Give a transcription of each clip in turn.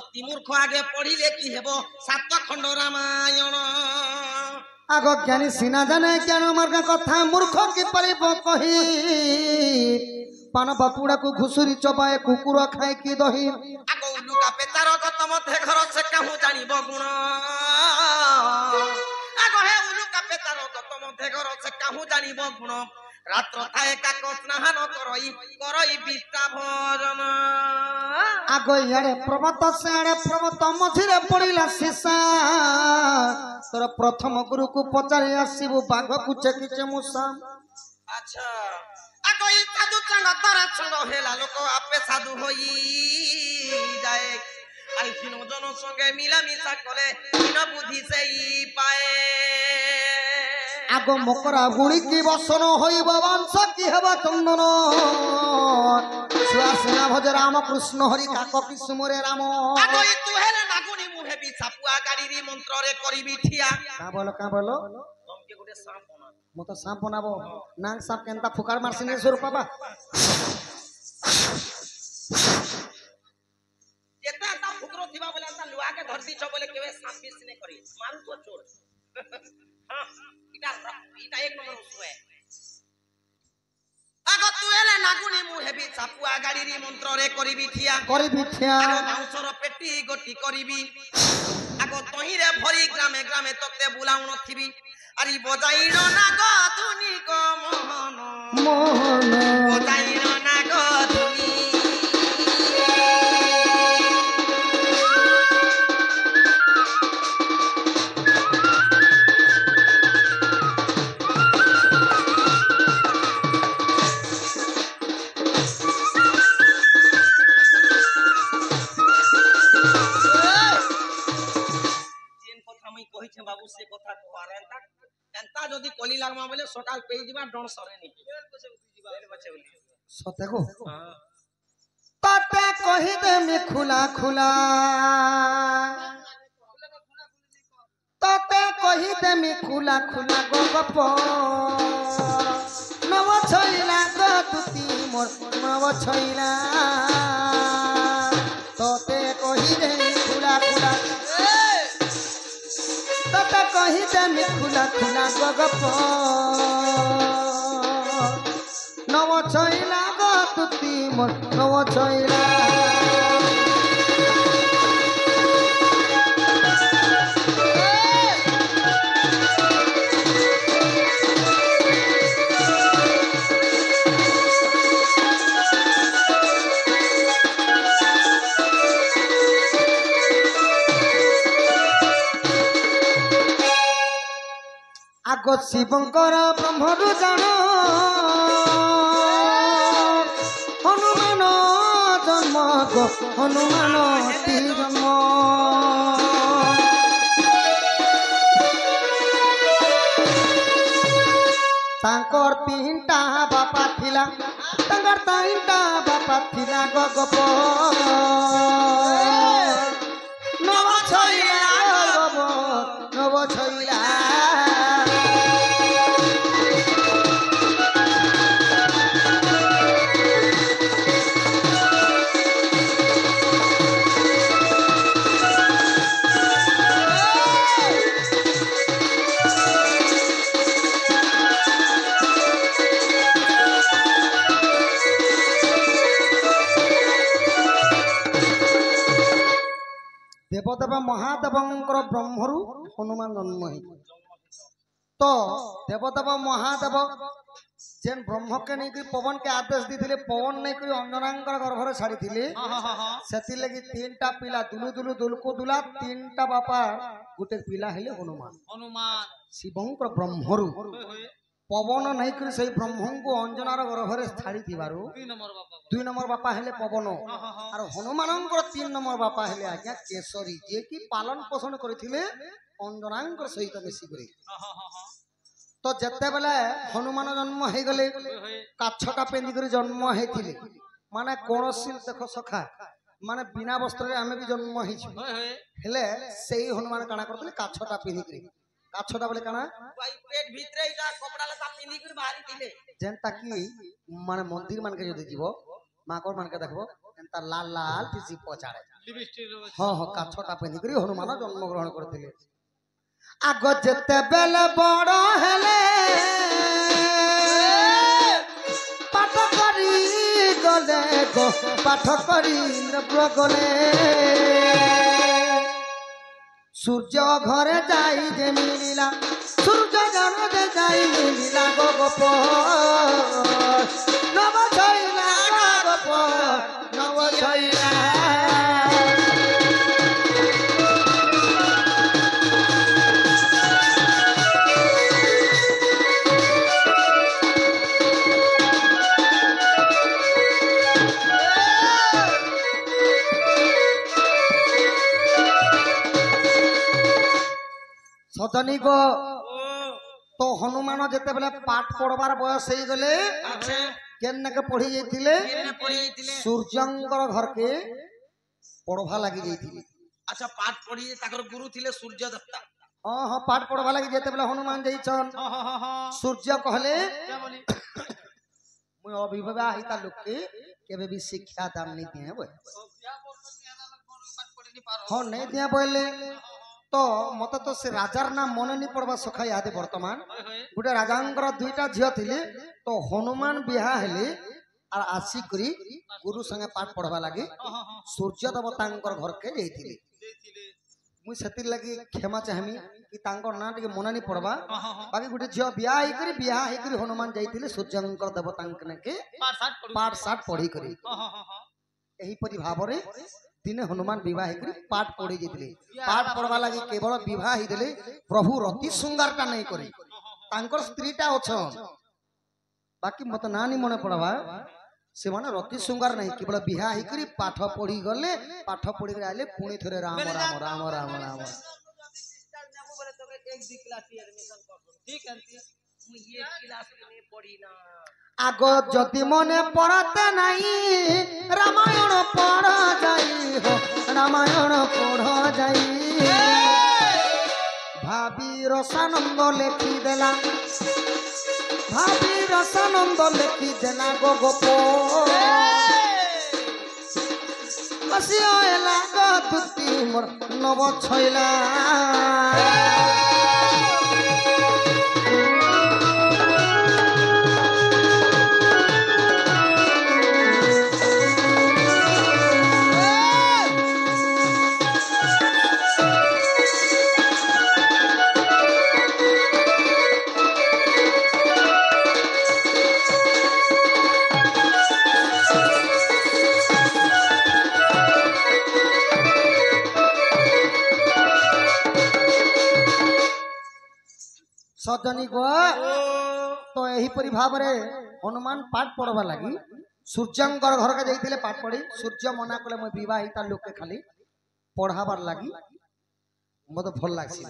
অতি মূর্খ আগে পড়িলে কি হেব 7 খণ্ড রামায়ণ আগ জ্ঞানী সিনা জানে জ্ঞান মার্গ কথা মূর্খ কি পারিব কহি পান বাপুড়াକୁ ঘুষুরি চবায় কুকুর খায় কি দহি আগ উলুকা পেচার গত মধ্যে ঘর সে কাহু জানিব গুণ আগ হে উলুকা পেচার গত মধ্যে ঘর সে কাহু জানিব গুণ রাত্র থায়ে কাক স্নান করই বিদ্যা ভোজন আগ ইয়াড়ে প্রবত সেয়াড়ে প্রবত মঝিরে পড়িলা শিশা তোর প্রথম গুরুକୁ পচারি আসিবু বাঘକୁ চেকিছে মূষা আচ্ছা আগ এই সাধু সঙ্গ তারা সঙ্গ হেলা লোক আপে সাধু হই যায় আর হীন জন সঙ্গে মিলামিশা করে হীন বুদ্ধি সেই পায় আগ মকরা গুড়ি কি বসন হইব বংশ কি হব চন্দন সুয়াসিনা ভজ রাম কৃষ্ণ হরি কাক কি সুমরে রাম আগ এই তু হেলে নাগুনি মুহে বি সাপুয়া গাড়িরি মন্ত্রে করিবি ঠিয়া কা বলো তমকে গুটে সাপ বনা মো তো সাপ বনাবো নাং সাপ কেনতা ফুকার মারছিনে সুর পাবা যেটা তা ফুকরো থিবা বলে তা লুয়াকে ধর দিছ বলে কেবে সাপ বিসনে করি মারু তো চোর হ্যাঁ এটা এক নম্বর উসুয়ে আগ তু হেলে নাগুনি মুহে বি সাপুয়া গাড়িরি মন্ত্রে করিবি ঠিয়া আগ বাউসর পেটি গটি করিবি আগ তহিরে ভরি গ্রামে গ্রামে ততে বুলাউ নথিবি আরি বজাইর না গো ধুনি গো মোহন মোহন বজাইর না গো ধুনি বাবু সে কথা কর এন্তা যদি কলি লাগমা বলে সকাল পেই দিবা ডণ সরেনি সতে গো তাতে কহি দেমি খুলা খুলা তাতে কহি দেমি খুলা খুলা গো গপ নব ছইলা গো তুতি মোর নব ছইলা তোতে কহি দেমি খুলা খুলা তাতে কহি দেমি খুলা খুলা গো গপ নব ছইলা গো তুতি মোর নব ছইলা আগ শিবঙ্কর ব্রহ্মরু জান হনুমান জন্ম গো হনুমান জন্ম তাঙ্কর তিনটা বাপা থিলা তাঙ্কর তিনটা বাপা থিলা গো গপ নব ছইলা নব ছইলা দেবদেব মহাদেবঙ্কর ব্রহ্মরু হনুমান জন্ম তো দেবদেব মহাদেব যেন ব্রহ্মকে নেই পবন কে আদেশ দিলে পবন নেই অঞ্জনাঙ্কর গর্ভরে ছাড়ি সেতি লাগি তিনটা পিলা দুলু দুলু দুলকু দুলা তিনটা বাপা গোটে পিলা হইলে হনুমান হনুমান শিবঙ্কর ব্রহ্মরু পবন নাই করে সেই ব্রহ্মঙ্কু অঞ্জনার গর্ভরে ছাড়ি দিবারু 2 নম্বর বাপা হেলে পবন আর হনুমানঙ্কর 3 নম্বর বাপা হেলে আজ্ঞা কেশরী যে কি পালন পোষণ করিଥିଲେ অঞ্জনাঙ্কর সহিত মিশি করে তো যেতে বেলে হনুমান জন্ম হয়ে গলে কাছটা পেঁধি করে জন্ম হয়েছিলে মানে কৌশি দেখ সখা মানে বিনা বস্ত্রে আমি বি জন্ম হয়েছি হেলে সেই হনুমান কাଣା করতে কাছটা পিঁধি করে কাছটা বলে কানা পেট ভিতরে এটা কপড়া লতা পিঁধি করে বাহারি দিলে যেনটা কি মানে মন্দির মানকে যদি যাব ମାକଡ଼ ମାନକେ ଦେଖବ ଏନ୍ତା ଲାଲ ଲାଲ ଥିସି ପଛାଡେ লিপস্টিক ହଁ ହଁ କାଛଟା ପିନ୍ଧିକରି ହନୁମାନ ଜନ୍ମ ଗ୍ରହଣ କରିଥିଲେ। ଆଗ ଯେତେବେଳେ ବଡ ହେଲେ ପାଠ କରି ଗଲେ ଗো ପାଠ କରି ଇନ୍ଦ୍ରପୁର ଗଲେ ସୂର୍ଯ୍ୟ ଘରେ ଯାଇ ଯେ ମିଳିଲା ସୂର୍ଯ୍ୟ ଜନରେ ଯାଇ ମିଳିଲା ଗো ଗୋପ ନବ ଛଇଲା ଗୋପ ନବ ଛଇଲା। ସଜনী ଗୋ ତ ହନୁମାନ ଯେତେବେଳେ ପାଠ ପଢବାର ବୟସ ହେଇଗଲେ ଆଛେ କେନ୍ନାକେ ପଢି ଯାଇଥିଲେ କେନେ ପଢି ଯାଇଥିଲେ ସୂର୍ଯ୍ୟଙ୍କର ଘରକେ ପଢବା ଲାଗି ଯାଇଥିଲେ। ଆଚ୍ଛା ପାଠ ପଢି ତାଙ୍କର ଗୁରୁ ଥିଲେ ସୂର୍ଯ୍ୟ ଦେବତା ହଁ ହଁ ପାଠ ପଢବା লাগି ଯେତେବେଳେ ହନୁମାନ ଯାଇଛନ୍ ସୂର୍ଯ୍ୟ କହିଲେ বলি ମୁଇଁ ଅବିବାହିତା ଲୋକେ କେବେ ବି ଶିକ୍ଷା ଦାନ ନେଇ ଦିଏ ବୋଲେ ହଁ ନେଇ ଦିଏ ବୋଇଲେ ତ ମତେ ତ ସେ ରାଜାର ନାମ ମନେ ନି ପଡବା ସଖା ଇହାଦେ ବର୍ତ୍ତମାନ ଗୋଟେ ରାଜାଙ୍କର ଦୁଇଟା ଝିଅ ଥିଲେ ତ ହନୁମାନ ବିହା ହେଲେ আর আসিকরি গুরু সঙ্গে পাঠ পড়বা লাগি সূর্য দেবতাঙ্কর ঘরকে যাইଥିଲି মুই সেতির লাগি ক্ষমা চাহমি কি তাঙ্কর না টিকে মনে নি পড়বা বাকি গোটে ঝিও বিয়া ହେଇକରି হনুমান যাইଥିଲେ সূর্যঙ্কর দেবতাঙ্ককে পাঠ সাঠ পড়ি করি এহিপরি ভাବରେ দিনে হনুমান বিবাহ ହେଇକରି পাঠ পড়ি যাইଥିଲେ পাঠ পড়বা লাগি কেবল বিবাহ ହେଇଥିଲେ প্রভু রতি শৃঙ্গারটা নাই করি তাঙ্কর স্ত্রীটা অছন বাকি মত না নি মনে পড়বা से माने रति शृंगार नहीं केवल बिहा हिकरी पाठ पढ़ी गले पाठ पढ़ी के आले पुणी थरे राम राम राम राम राम आगो जति मने पढ़ते नहीं रामायण पढ़ जाई हो रामायण पढ़ जाई भाभी रसानंद लेखी देला भाभी रसानंद लेखी देला गो गोप बसिया गो दुती मोर नव छइला सजनी गो तो यही परि भाव रे हनुमान पाठ पढ़वा लगी सूर्यंकर घर के जाइथिले पाठ पढ़ी सूर्य मना कले मैं विवाहिता लोक के खाली पढ़ाबार लगी मते भल लागसी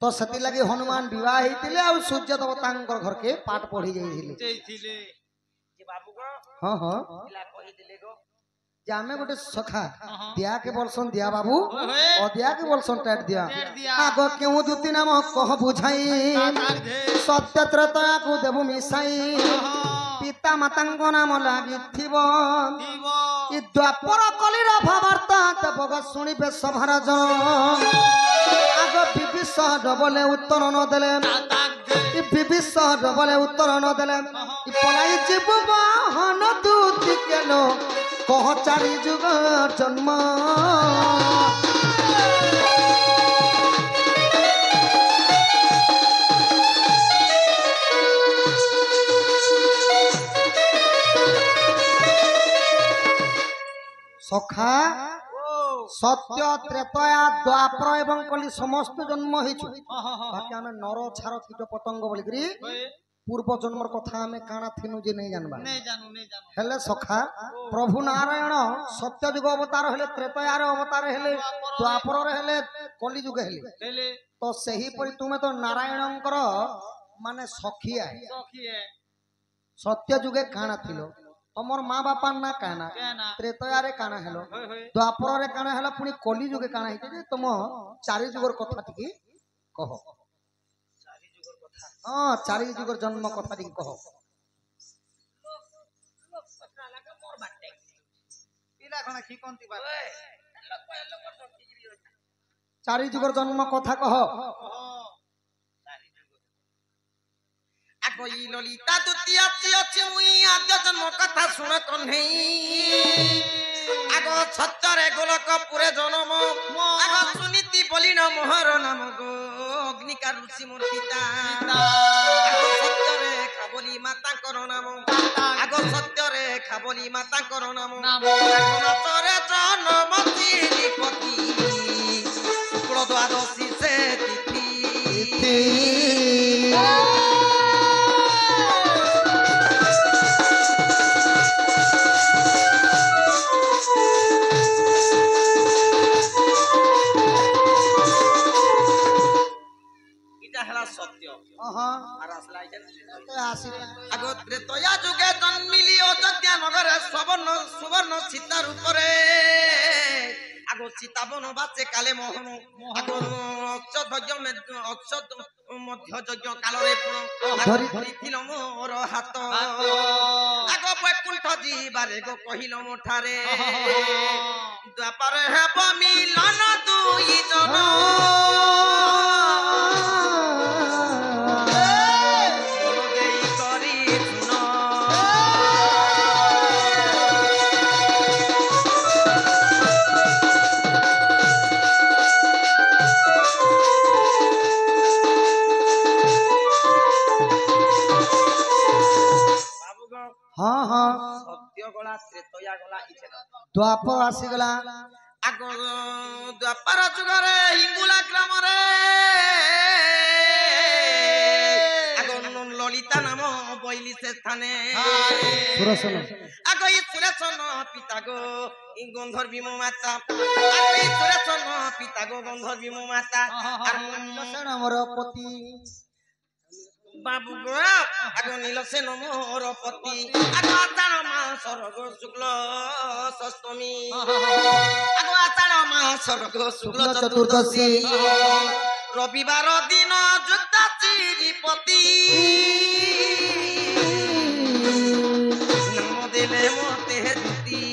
तो सती लगी हनुमान विवाह हेतिले आ सूर्य देवतांकर घर के पाठ पढ़ी जाइथिले जैथिले जे बाबू को हां हां इला कहि दिले गो जे हमें गोटे सखा दिया के बोलसन दिया बाबू ओ दिया के बोलसन टेट दिया आगो केउ दुती नाम कह बुझाई सत्य त्रतया को देबु मिसाई पिता मातांग नाम लागि थिबो इ द्वापर कलिर भावार्थ देवग सुनिबे सभार जन आगो विभीषण बोले उत्तर न देले इ विभीषण बोले उत्तर न देले इ पलाई जीव वाहन दूती केलो कह चारि जुग जन्म सखा सत्य त्रेतया द्वापर एवं कली समस्त जन्म हेछु बाकी हमें नर छार कीट पतंग बोलिकरी पूर्व जन्मर कथा हमें काना थिनु जे नहीं जानबा नहीं जानू हेले सखा प्रभु नारायण सत्य युग अवतार हेले त्रेतयार अवतार हेले द्वापर हेले कली युग हेले तो सही परि तुमे तो नारायणंकर माने सखी है सत्य युगे काना थिलो तमर माँ बापा ना काना त्रेतयारे काना हेलो द्वापर रे काना हेला पुनी कली युगे काना हेते जे तुम चारि युगर कथा टिके कहो हाँ चारि जुगर जन्म कथा टिके कहो চারি যুগর জন্ম কথা কহ আগো ই ললিতা দুতিয়া আছে মুই আদ্য জন্ম কথা শুনত নেই আগো সত্যরে গোলকপুরে জন্ম আগো সুনীতি বলিন মোহর নাম গো অগ্নিকার ঋষি মোর পিতা আগো সত্যরে খাবলি মাতা কর নাম আগো সত্যরে খাবলি মাতা কর নাম নাচরে জন্ম শ্রীপতি শুক্ল দ্বাদশী সে তিথি আগো ত্রেতয়া যুগে জন্মিলি অযোধ্যা নগরে সুবর্ণ সীতার উপরে আগো সীতা বনবাসে কালে মোহন আগো অক্ষত মধ্য যজ্ঞ কালরে ধরিছিল মোর হাত আগো বৈকুণ্ঠ ଯିବାରେ গো কহিল মোঠারে দ্বাপরে ହେବ মিলন দুই জন हाँ हाँ सत्य गला त्रेतया गला द्वापर आसीगला आग द्वापर जुगरे हिंगुला ग्राम रे आग ललिता नाम बइली से स्थाने सुरसन आग ई सुरसन पिता गो गंधर्वी मो माता आग ई सुरसन पिता गो गंधर्वी मो माता लसन मोर पति बाबू गो आगो नीलसेन मोर पति आगो आषाढ़ मासर गो शुक्ल षष्ठमी आगो आषाढ़ मासर गो शुक्ल चतुर्दशी रविवार दिन जुद्धा श्रीपति नाम देले मते दुती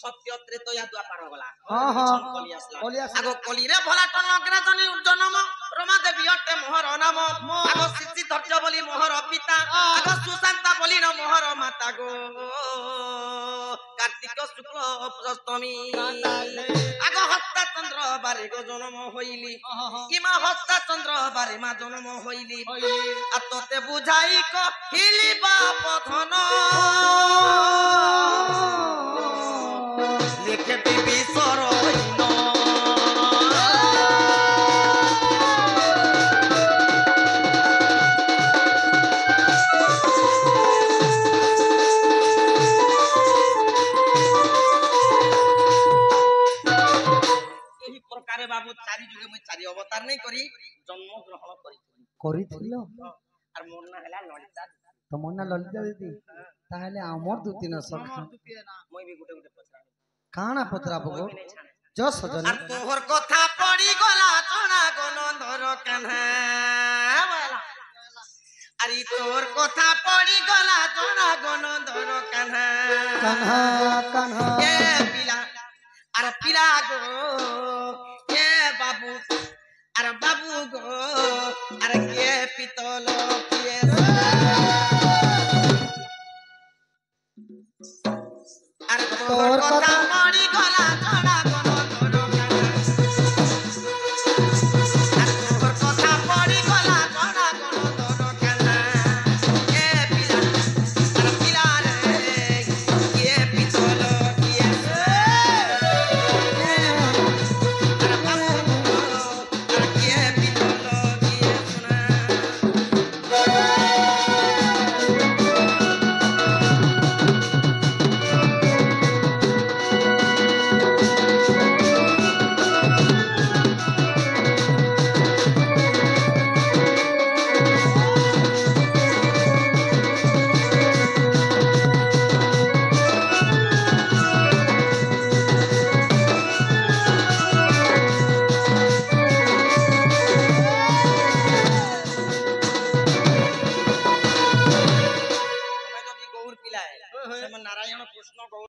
सत्य त्रेतया द्वापर गला हाँ हाँ आगो कलिरे भला टनग्राजनी जन्म रमा देवी अटे मोहर नाम आगो सिद्धि धैर्य बोली मोहर पिता आगो सुशांता बोली न मोहर माता गो कार्तिक शुक्ल अष्टमी आगो हस्ता चंद्र बारे गो जन्म होइली इमा हस्ता चंद्र बारे मा जन्म होइली आ तोते बुझाई कहिली बाप धन लेखे देवी सरोइन एही प्रकारे बाबू चारि जुगे मैं चारि अवतार नहीं करी जन्म ग्रहण करिथिलो आर मोर ना हला ललिता तमर ना ललिता दीदी ताहले हमर दुती न सखा मैं भी गुटे गुटे पछरा काना पतरा बगो जस सजन আর তোর কথা পড়ি গলা জনা গনন্দর কাन्हा আরে তোর কথা পড়ি গলা জনা গনন্দর কাन्हा कान्हा कान्हा এ পিলা আর পিলা গো এ বাবু আর বাবু গো আর কে পিতল কে আর তোর কথা পড়ি গলা জনা ନାରାୟଣ କୃଷ୍ଣ ଗୌର